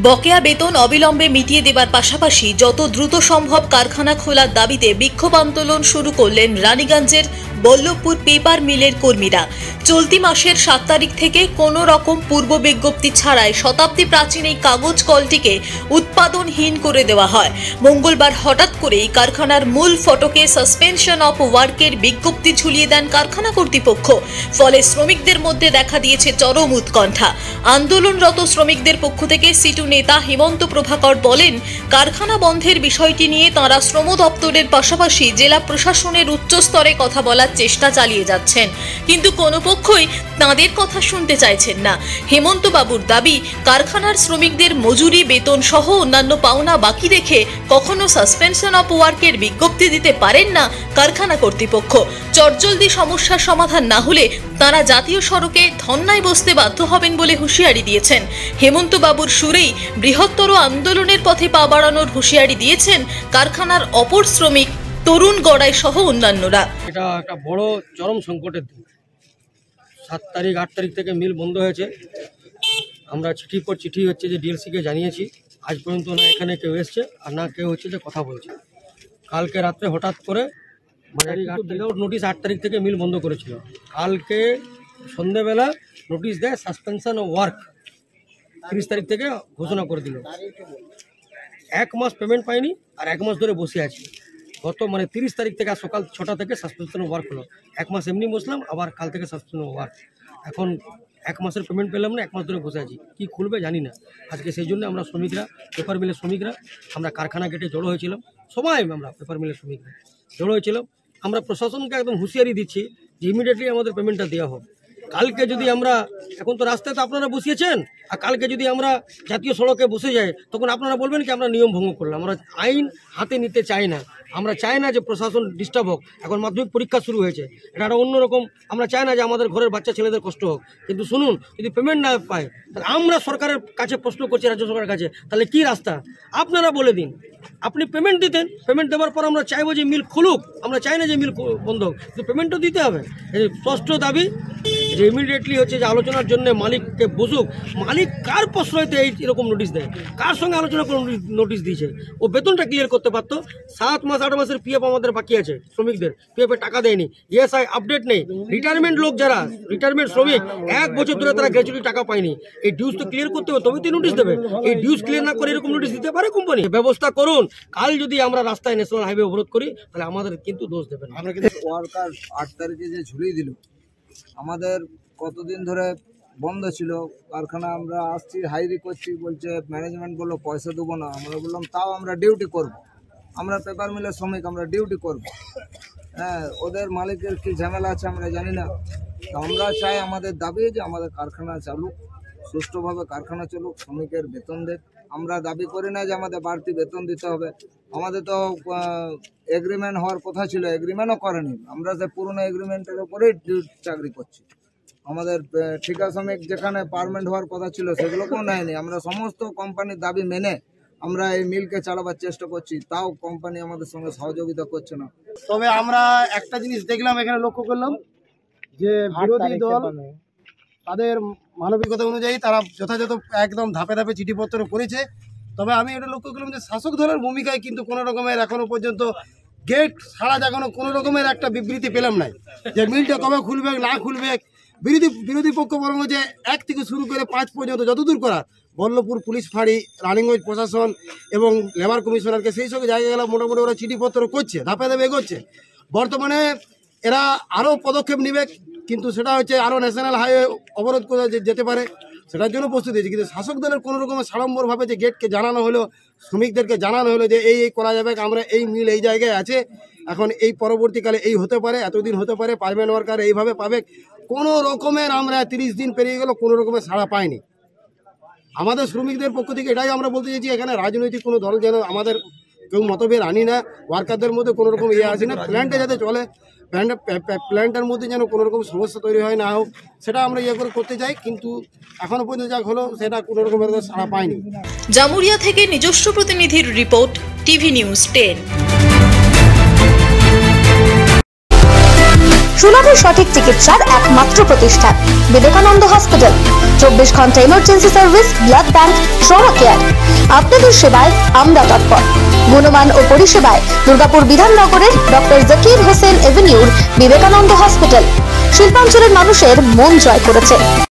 বকেয়া বেতন অবিলম্বে মিটিয়ে দেবার পাশাপাশি যত দ্রুত সম্ভব কারখানা খোলার দাবিতে বিক্ষোভ আন্দোলন শুরু করলেন রানীগঞ্জের বল্লভপুর পেপার মিলের কর্মীরা। চলতি মাসের 7 তারিখ থেকে কোনো রকম পূর্ব বিজ্ঞপ্তি ছাড়াই শতাব্দী প্রাচীন এই কাগজ কলটিকে উৎপাদনহীন করে দেওয়া হয়। মঙ্গলবার হঠাৎ করেই কারখানার মূল ফটকে সাসপেনশন অফ ওয়ার্কের বিজ্ঞপ্তি ঝুলিয়ে দেন কারখানা কর্তৃপক্ষ। ফলে শ্রমিকদের মধ্যে দেখা দিয়েছে চরম উৎকণ্ঠা। আন্দোলনরত শ্রমিকদের পক্ষ থেকে সিটু নেতা হেমন্ত প্রভাকর বলেন, কারখানা বন্ধের বিষয়টি নিয়ে তাঁরা শ্রম দপ্তরের পাশাপাশি জেলা প্রশাসনের উচ্চ স্তরে কথা বলার চেষ্টা চালিয়ে যাচ্ছেন, কিন্তু কোনো পক্ষই তাঁদের কথা শুনতে চাইছেন না। হেমন্ত বাবুর দাবি, কারখানার শ্রমিকদের মজুরি, বেতন সহ অন্যান্য পাওনা বাকি রেখে কখনো সাসপেনশন অফ ওয়ার্কের বিজ্ঞপ্তি দিতে পারেন না কারখানা কর্তৃপক্ষ। চটজলদি সমস্যার সমাধান না হলে তাঁরা জাতীয় সড়কে ধর্নায় বসতে বাধ্য হবেন বলে হুঁশিয়ারি দিয়েছেন। হেমন্ত বাবুর সুরেই বৃহত্তর আন্দোলনের পথে পা বাড়ানোর হুঁশিয়ারি দিয়েছেন কারখানার অপর শ্রমিক তরুণ গড়াই সহ অন্যান্যরা। এটা একটা বড় চরম সংকটের দিন। 7 তারিখ 8 তারিখ থেকে মিল বন্ধ হয়েছে। আমরা চিঠি পর চিঠি হচ্ছে যে ডিএলসিকে জানিয়েছি, আজ পর্যন্ত না এখানে কেউ এসছে আর না কেউ হচ্ছে যে কথা বলছে। কালকে রাত্রে হঠাৎ করে নোটিশ 8 তারিখ থেকে মিল বন্ধ করেছিল। কালকে সন্ধ্যেবেলা নোটিশ দেয় সাসপেনশন অফ ওয়ার্ক 30 তারিখ থেকে ঘোষণা করে দিল। 1 মাস পেমেন্ট পাইনি আর 1 মাস ধরে বসে আছি। গত 30 তারিখ থেকে সকাল 6টা থেকে সাসপেনশন অফ ওয়ার্ক হলো। 1 মাস এমনি বসলাম, আবার কাল থেকে সাসপেনশন অফ ওয়ার্ক। এখন 1 মাসের পেমেন্ট পেলাম না, 1 মাস ধরে বসে আছি। কী খুলবে জানি না। আজকে সেই জন্য আমরা শ্রমিকরা, পেপার মিলের শ্রমিকরা আমরা কারখানা গেটে জড়ো হয়েছিলাম। সবাই আমরা পেপার মিলের শ্রমিকরা জড়ো হয়েছিলাম। আমরা প্রশাসনকে একদম হুঁশিয়ারি দিচ্ছি যে ইমিডিয়েটলি আমাদের পেমেন্টটা দেওয়া হোক। কালকে যদি আমরা, এখন তো রাস্তায় তো আপনারা বসিয়েছেন, আর কালকে যদি আমরা জাতীয় সড়কে বসে যাই তখন আপনারা বলবেন কি আমরা নিয়ম ভঙ্গ করলাম। আমরা আইন হাতে নিতে চাই না। আমরা চাই না যে প্রশাসন ডিস্টার্ব হোক। এখন মাধ্যমিক পরীক্ষা শুরু হয়েছে, এটা একটা অন্যরকম। আমরা চাই না যে আমাদের ঘরের বাচ্চা ছেলেদের কষ্ট হোক। কিন্তু শুনুন, যদি পেমেন্ট না পায় তাহলে আমরা সরকারের কাছে প্রশ্ন করছি, রাজ্য সরকারের কাছে, তাহলে কি রাস্তা আপনারা বলে দিন। আপনি পেমেন্ট দিতেন, পেমেন্ট দেওয়ার পর আমরা চাইবো যে মিল খুলুক। আমরা চাই না যে মিল বন্ধ হোক, কিন্তু পেমেন্টও দিতে হবে। স্পষ্ট দাবি যে ইমিডিয়েটলি হচ্ছে যে আলোচনার জন্য মালিককে বসুক। মালিক কার প্রশ্রয়তে এরকম নোটিশ দেয়? কার সঙ্গে আলোচনা করে নোটিশ দিয়েছে? ও বেতনটা ক্লিয়ার করতে পারতো। 7 মাস 8 মাসের পিএফ আমাদের বাকি আছে শ্রমিকদের, পিএফে টাকা দেয়নি, ইএসআই আপডেট নেই। রিটায়ারমেন্ট লোক যারা রিটায়ারমেন্ট শ্রমিক 1 বছর ধরে তারা গ্র্যাচুইটি টাকা পায়নি। এই ডিউজ তো ক্লিয়ার করতে হবে, তবেই তো নোটিশ দেবে। এই ডিউজ ক্লিয়ার না করে এরকম নোটিশ দিতে পারে কোম্পানি? ব্যবস্থা করুন। কাল যদি আমরা রাস্তায় ন্যাশনাল হাইওয়ে অবরোধ করি তাহলে আমাদের কিন্তু দোষ দেবেন। আমরা কিন্তু ওয়ার্কার 8 তারিখে যে ঝুলিয়ে দিল, আমাদের কতদিন ধরে বন্ধ ছিল কারখানা। আমরা আসছি, হাইরি করছি, বলছে ম্যানেজমেন্ট বললো পয়সা দেবো না। আমরা বললাম তাও আমরা ডিউটি করব। আমরা পেপার মিলের শ্রমিক, আমরা ডিউটি করব। হ্যাঁ, ওদের মালিকের কি ঝামেলা আছে আমরা জানি না। তো আমরা চাই, আমাদের দাবি যে আমাদের কারখানা চালুক, সুষ্ঠুভাবে কারখানা চলুক, শ্রমিকের বেতন দেখ। আমরা দাবি করি না যে আমাদের বাড়তি বেতন দিতে হবে। আমাদের তো এগ্রিমেন্ট হওয়ার কথা ছিল, এগ্রিমেন্টও করেনি। আমরা যে পুরনো এগ্রিমেন্টের উপরেই চাকরি করছি। আমাদের ঠিকা শ্রমিক যেখানে পারমানেন্ট হওয়ার কথা ছিল সেগুলোকেও নেয়নি। আমরা সমস্ত কোম্পানির দাবি মেনে আমরা এই মিলকে চালাবার চেষ্টা করছি, তাও কোম্পানি আমাদের সঙ্গে সহযোগিতা করছে না। তবে আমরা একটা জিনিস দেখলাম, এখানে লক্ষ্য করলাম যে বিরোধী দল তাদের মানবিকতা অনুযায়ী তারা যথাযথ একদম ধাপে ধাপে চিঠিপত্র করেছে। তবে আমি এটা লক্ষ্য করলাম যে শাসক দলের ভূমিকায় কিন্তু কোনো রকমের এখনো পর্যন্ত গেট ছাড়া এখনো কোনো রকমের একটা বিবৃতি পেলাম নাই যে মিলটা কবে খুলবে না খুলবে। বিরোধী পক্ষ বরং যে 1 থেকে শুরু করে 5 পর্যন্ত যতদূর করা, বল্লভপুর পুলিশ ফাঁড়ি, রানিগঞ্জ প্রশাসন এবং লেবার কমিশনারকে সেই সব জায়গাগুলো মোটামুটি ওরা চিঠিপত্র করছে, ধাপে ধাপে এগোচ্ছে। বর্তমানে এরা আরও পদক্ষেপ নেবে, কিন্তু সেটা হচ্ছে আরও ন্যাশনাল হাইওয়ে অবরোধ করে যেতে পারে, সেটার জন্য প্রস্তুতি আছে। কিন্তু শাসক দলের কোনো রকমের সাড়ম্বরভাবে যে গেটকে জানানো হলো, শ্রমিকদেরকে জানানো হলো যে এই করা যাবে, আমরা এই মিল এই জায়গায় আছে, এখন এই পরবর্তীকালে এই হতে পারে, এতদিন হতে পারে, পারমানেন্ট ওয়ার্কার এইভাবে পাবে, কোনো রকমের আমরা 30 দিন পেরিয়ে গেল, কোনো রকমের সাড়া পাইনি। আমাদের শ্রমিকদের পক্ষ থেকে এটাই আমরা বলতে চাইছি, এখানে রাজনৈতিক কোনো দল যেন আমাদের কেউ মতভেদ আনি না, ওয়ার্কারদের মধ্যে কোনো রকম আসি না, প্ল্যান্টে যাতে চলে, প্ল্যান্টের মধ্যে যেন কোনো রকম সমস্যা তৈরি হয় না হোক, সেটা আমরা করে করতে চাই। কিন্তু এখনো পর্যন্ত যা হলো সেটা কোনো রকমের সাড়া পায়নি। জামুরিয়া থেকে নিজস্ব প্রতিনিধির রিপোর্ট, টিভি নিউজ 10। সুলভে সঠিক চিকিৎসার একমাত্র প্রতিষ্ঠান বিবেকানন্দ হসপিটাল। 24 ঘন্টা emergency service, blood bank, trauma care. আপনাদের সেবায় আমরা তৎপর। গুণমান ও পরিষেবায় দুর্গাপুর বিধাননগরের ডক্টর জাকির হোসেন এভিনিউর বিবেকানন্দ হসপিটাল শিল্পাঞ্চলের মানুষের মন জয় করেছে।